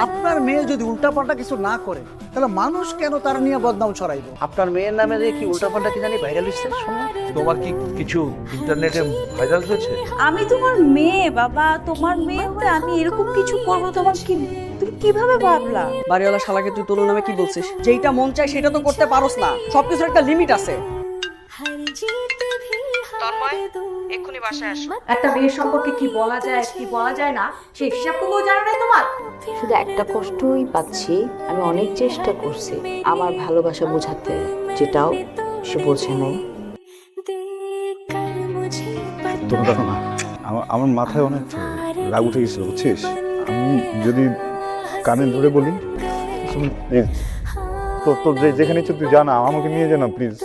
আপনার মেয়ে যদি উল্টাপাল্টা কিছু না করে তাহলে মানুষ কেন তার নিয়ে বদনাম ছড়াইবে? আপনার মেয়ের নামে যে কি উল্টাপাল্টা কি জানি ভাইরাল হচ্ছে শুনুন। তোমার কি কিছু ইন্টারনেটে ভাইরাল হয়েছে? আমি তোমার মেয়ে বাবা, তোমার মেয়ে হয়ে আমি এরকম কিছু করবো তোমার কি, তুমি কিভাবে ভাবলা? বাড়িওয়ালা শালাকে তুই তোর নামে কি বলছিস? যেইটা মন চায় সেটা তো করতে পারোস না, সবকিছুর একটা লিমিট আছে। তন্ময়, এক্ষুনি বাসায় আসো। একটা মেয়ের সম্পর্কে কি বলা যায় কি বলা যায় না সেই হিসাবটুকুও জানা নেই তোমার। শুধু একটা কষ্টই পাচ্ছি, আমি অনেক চেষ্টা করছি আমার ভালোবাসা বোঝাতে, যেটাও সে বোঝে নাই। তোর দেখো না, আমার মাথায় অনেক রাগ উঠে গেছিল বুঝছিস। আমি যদি কানে ধরে বলি, প্লিজ তোর যেখানে ইচ্ছে তুই জানা, আমাকে নিয়ে জানা প্লিজ।